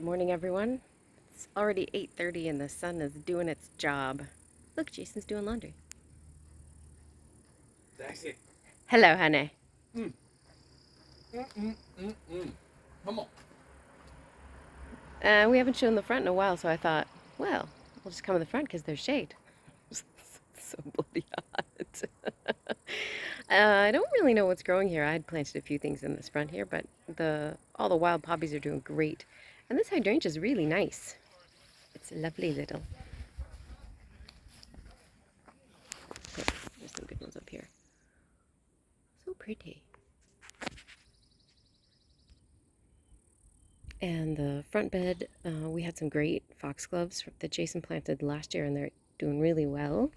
Good morning, everyone. It's already 8:30 and the sun is doing its job. Look, Jason's doing laundry. Sexy. Hello, honey. Mm. Come on. We haven't shown the front in a while, so I thought, well, we'll just come in the front because there's shade. So bloody hot. I don't really know what's growing here. I had planted a few things in this front here, but all the wild poppies are doing great. And this hydrangea is really nice. It's lovely little. Oh, there's some good ones up here. So pretty. And the front bed, we had some great foxgloves that Jason planted last year, and they're doing really well.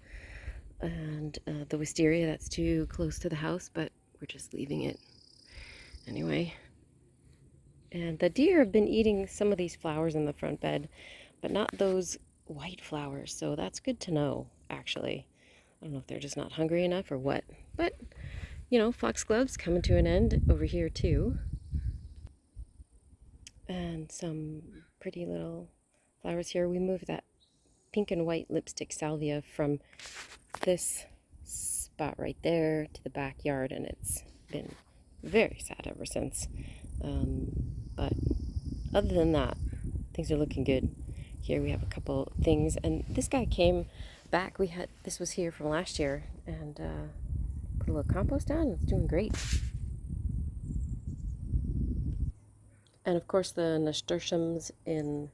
And the wisteria, that's too close to the house, but we're just leaving it anyway. And the deer have been eating some of these flowers in the front bed, but not those white flowers, so that's good to know, actually. I don't know if they're just not hungry enough or what, but, you know, foxgloves coming to an end over here, too. And some pretty little flowers here. We moved that pink and white lipstick salvia from this spot right there to the backyard, and it's been very sad ever since. But other than that, things are looking good. Here we have a couple things, and this guy came back. This was here from last year, and put a little compost down. It's doing great. And of course, the nasturtiums in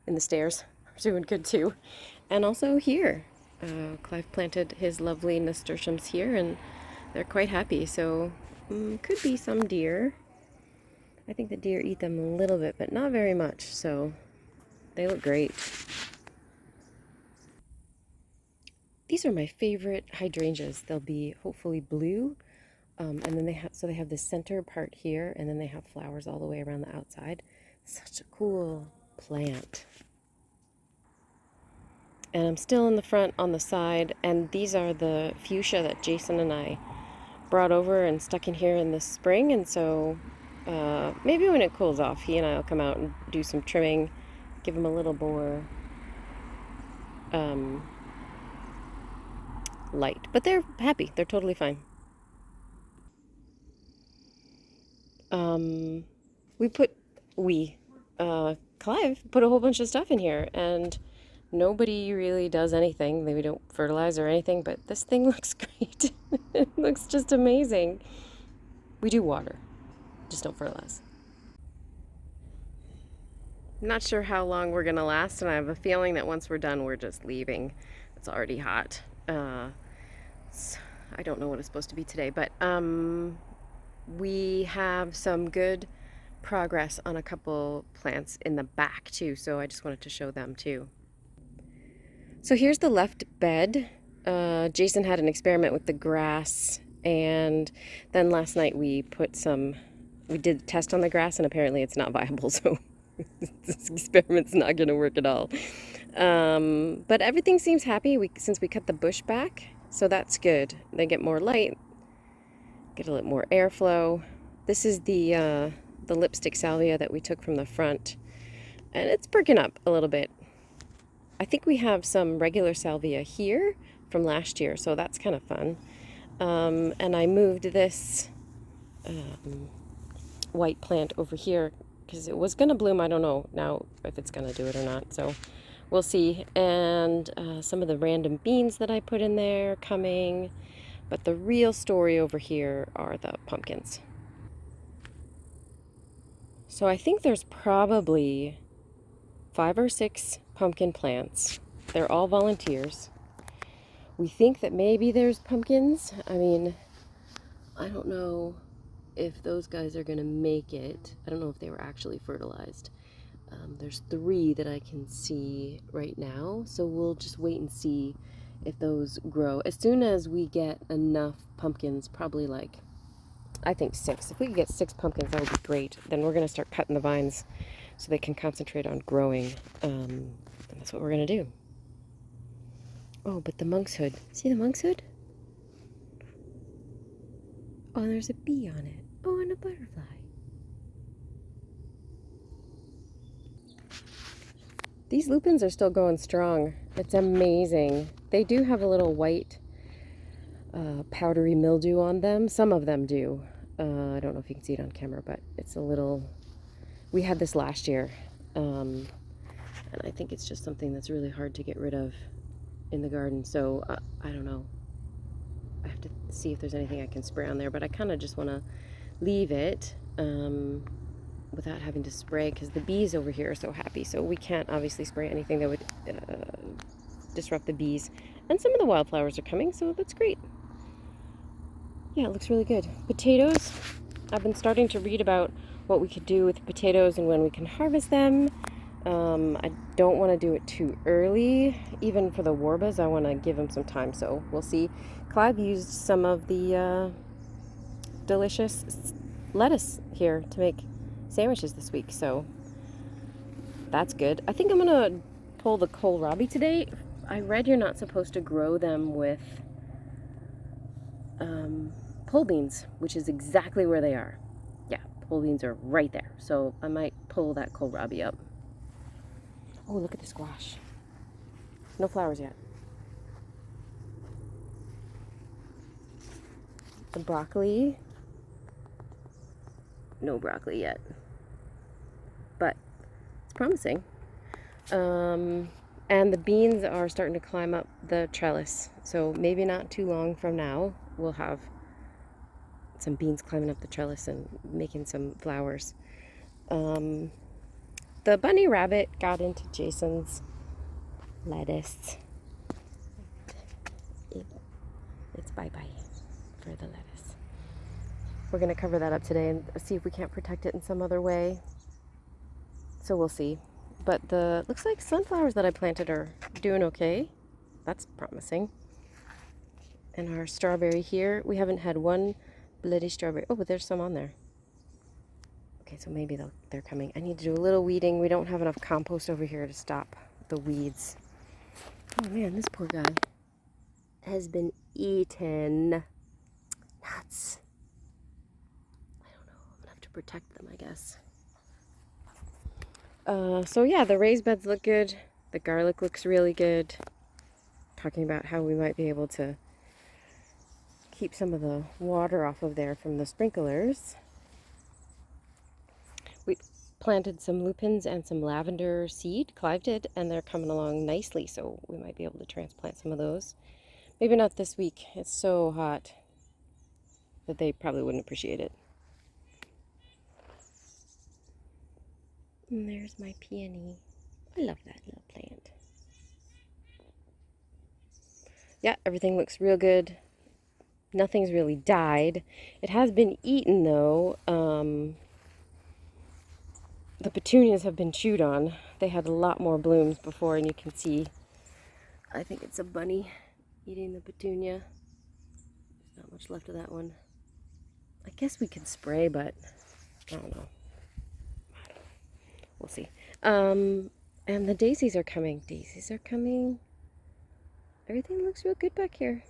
the stairs are doing good too. And also here, Clive planted his lovely nasturtiums here, and they're quite happy. So could be some deer. I think the deer eat them a little bit, but not very much. So they look great. These are my favorite hydrangeas. They'll be hopefully blue, and then they have this center part here, and then they have flowers all the way around the outside. Such a cool plant. And I'm still in the front on the side, and these are the fuchsia that Jason and I brought over and stuck in here in the spring. And so maybe when it cools off, he and I will come out and do some trimming, give them a little more light. But they're happy. They're totally fine. We put Clive put a whole bunch of stuff in here, and nobody really does anything. We don't fertilize or anything, but this thing looks great. It looks just amazing. We do water, just don't fertilize. I'm not sure how long we're gonna last, and I have a feeling that once we're done, we're just leaving. It's already hot. I don't know what it's supposed to be today, but we have some good progress on a couple plants in the back too, so I just wanted to show them too. So here's the left bed. Jason had an experiment with the grass, and then last night we did a test on the grass, and apparently it's not viable, so this experiment's not going to work at all. But everything seems happy since we cut the bush back, so that's good. They get more light, get a little more airflow. This is the lipstick salvia that we took from the front, and it's perking up a little bit. I think we have some regular salvia here from last year, so that's kind of fun. And I moved this white plant over here because it was going to bloom. I don't know now if it's going to do it or not, so we'll see. And some of the random beans that I put in there coming. But the real story over here are the pumpkins. So I think there's probably 5 or 6 pumpkin plants. They're all volunteers. We think that maybe there's pumpkins. I mean, I don't know if those guys are going to make it. I don't know if they were actually fertilized. There's 3 that I can see right now, so we'll just wait and see if those grow. As soon as we get enough pumpkins, probably like, I think 6. If we could get 6 pumpkins, that would be great. Then we're going to start cutting the vines so they can concentrate on growing. And that's what we're going to do. Oh, but the monk's hood. See the monk's hood? Oh, and there's a bee on it. Oh, and a butterfly. These lupins are still going strong. It's amazing. They do have a little white powdery mildew on them. Some of them do. I don't know if you can see it on camera, but it's a little... We had this last year. And I think it's just something that's really hard to get rid of in the garden. So I don't know. I have to see if there's anything I can spray on there, but I kind of just want to leave it without having to spray because the bees over here are so happy. So we can't obviously spray anything that would disrupt the bees. And some of the wildflowers are coming, so that's great. Yeah, it looks really good. Potatoes. I've been starting to read about what we could do with potatoes and when we can harvest them. I don't want to do it too early. Even for the warbas, I want to give them some time, so we'll see. Clive used some of the delicious lettuce here to make sandwiches this week, so that's good. I think I'm going to pull the kohlrabi today. I read you're not supposed to grow them with pole beans, which is exactly where they are. Yeah, pole beans are right there, so I might pull that kohlrabi up. Oh, look at the squash. No flowers yet. The broccoli. No broccoli yet. But it's promising. And the beans are starting to climb up the trellis. So maybe not too long from now, we'll have some beans climbing up the trellis and making some flowers. The bunny rabbit got into Jason's lettuce. It's bye-bye for the lettuce. We're going to cover that up today and see if we can't protect it in some other way. So we'll see. But the looks like sunflowers that I planted are doing okay. That's promising. And our strawberry here, we haven't had one bloody strawberry. Oh, but there's some on there. Okay, so maybe they're coming. I need to do a little weeding. We don't have enough compost over here to stop the weeds. Oh man, this poor guy has been eaten. Nuts. I don't know. I'm gonna have to protect them, I guess. So yeah, the raised beds look good. The garlic looks really good. Talking about how we might be able to keep some of the water off of there from the sprinklers. We planted some lupins and some lavender seed. Clive did, and they're coming along nicely, so we might be able to transplant some of those. Maybe not this week. It's so hot that they probably wouldn't appreciate it. And there's my peony. I love that little plant. Yeah, everything looks real good. Nothing's really died. It has been eaten though. The petunias have been chewed on. They had a lot more blooms before, and you can see, I think it's a bunny eating the petunia. There's not much left of that one. I guess we can spray, but I don't know. We'll see. And the daisies are coming. Daisies are coming. Everything looks real good back here.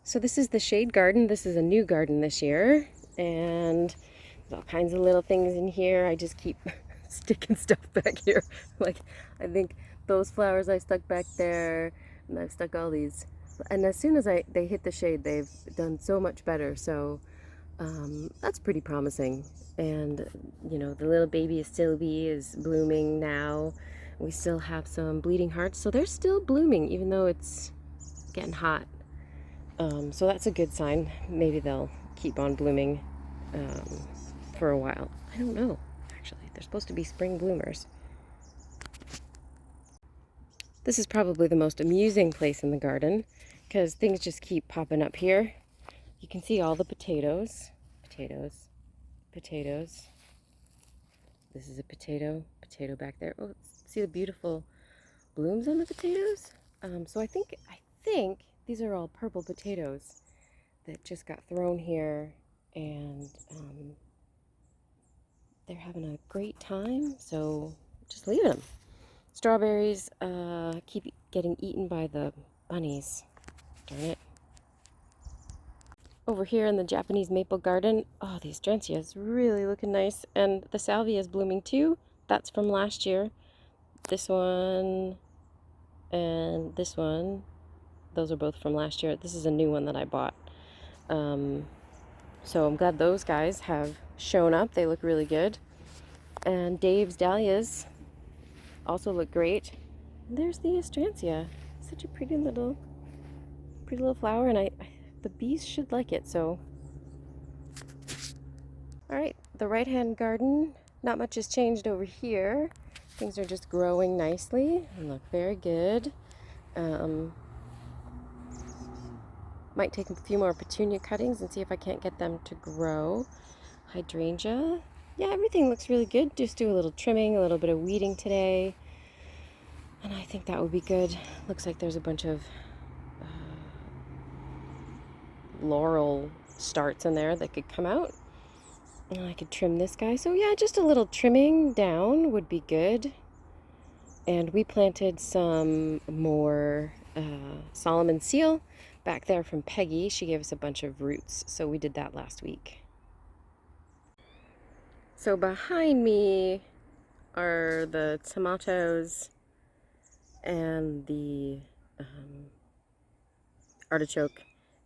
So this is the shade garden. This is a new garden this year. And there's all kinds of little things in here. I just keep sticking stuff back here. Like, I think those flowers I stuck back there, and I've stuck all these. And as soon as they hit the shade, they've done so much better. So that's pretty promising. And, you know, the little baby Sylvie is blooming now. We still have some bleeding hearts. So they're still blooming, even though it's getting hot. So that's a good sign. Maybe they'll keep on blooming for a while. I don't know, actually. They're supposed to be spring bloomers. This is probably the most amusing place in the garden because things just keep popping up here. You can see all the potatoes. Potatoes. Potatoes. This is a potato. Potato back there. Oh, see the beautiful blooms on the potatoes? So I think these are all purple potatoes that just got thrown here, and they're having a great time, so just leave them. Strawberries keep getting eaten by the bunnies. Darn it. Over here in the Japanese maple garden, oh, the astrantia is really looking nice. And the salvia is blooming too. That's from last year. This one and this one, those are both from last year. This is a new one that I bought. So I'm glad those guys have shown up. They look really good. And Dave's dahlias also look great. And there's the astrantia. Such a pretty little flower, and the bees should like it. So, all right, the right-hand garden. Not much has changed over here. Things are just growing nicely and look very good. Might take a few more petunia cuttings and see if I can't get them to grow. Hydrangea. Yeah, everything looks really good. Just do a little trimming, a little bit of weeding today. And I think that would be good. Looks like there's a bunch of laurel starts in there that could come out. And I could trim this guy. So yeah, just a little trimming down would be good. And we planted some more Solomon seal back there from Peggy. She gave us a bunch of roots, so we did that last week. So behind me are the tomatoes and the artichoke.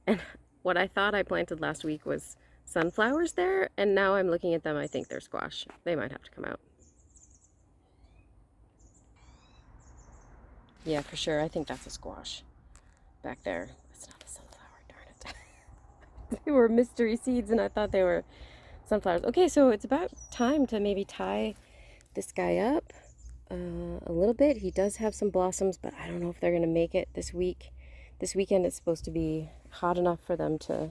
And what I thought I planted last week was sunflowers there, and now I'm looking at them, I think they're squash. They might have to come out. Yeah, for sure. I think that's a squash back there. It's not a sunflower, darn it. They were mystery seeds, and I thought they were sunflowers. Okay, so it's about time to maybe tie this guy up a little bit. He does have some blossoms, but I don't know if they're going to make it this week. This weekend it's supposed to be hot enough for them to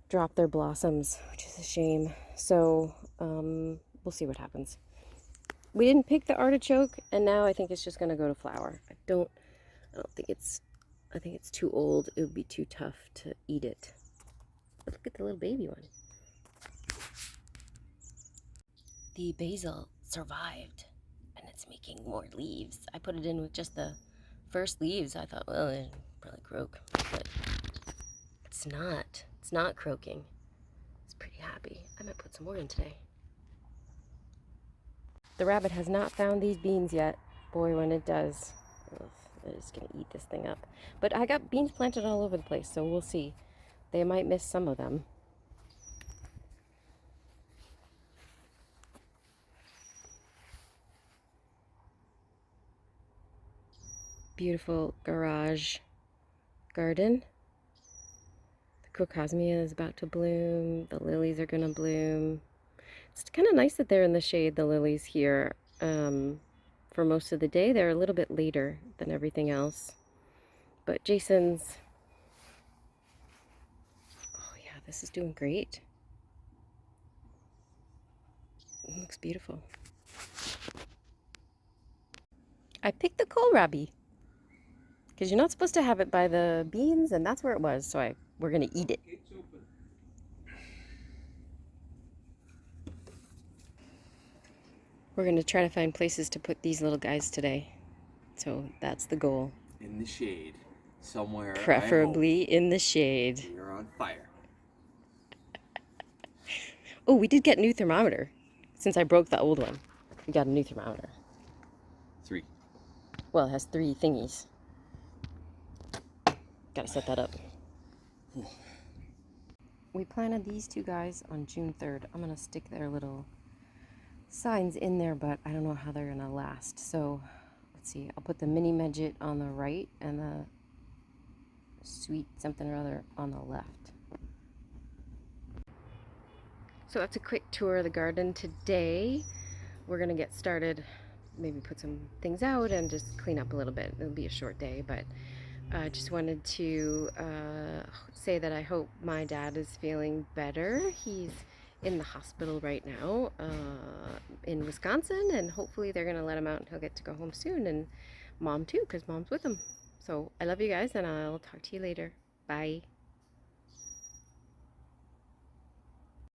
drop their blossoms, which is a shame. So we'll see what happens. We didn't pick the artichoke, and now I think it's just going to go to flower. I don't think I think it's too old. It would be too tough to eat it. But look at the little baby one. The basil survived, and it's making more leaves. I put it in with just the first leaves. I thought, well, it'd probably croak, but it's not. It's not croaking. It's pretty happy. I might put some more in today. The rabbit has not found these beans yet. Boy, when it does, it's going to eat this thing up. But I got beans planted all over the place, so we'll see. They might miss some of them. Beautiful garage garden. The crocosmia is about to bloom. The lilies are going to bloom. It's kind of nice that they're in the shade, the lilies here. For most of the day, they're a little bit later than everything else. But Jason's, oh yeah, this is doing great. It looks beautiful. I picked the kohlrabi because you're not supposed to have it by the beans, and that's where it was. So we're gonna eat it. We're gonna try to find places to put these little guys today. So that's the goal. In the shade, somewhere. Preferably in the shade. You're on fire. Oh, we did get a new thermometer. Since I broke the old one, we got a new thermometer. 3. Well, it has 3 thingies. Gotta set that up. We planted these 2 guys on June 3rd. I'm gonna stick their little signs in there, but I don't know how they're gonna last. So let's see. I'll put the mini midget on the right and the sweet something or other on the left. So that's a quick tour of the garden today. We're gonna get started, maybe put some things out and just clean up a little bit. It'll be a short day, but I just wanted to say that I hope my dad is feeling better. He's in the hospital right now in Wisconsin, and hopefully they're gonna let him out and he'll get to go home soon, and mom too, because mom's with him. So I love you guys, and I'll talk to you later. Bye.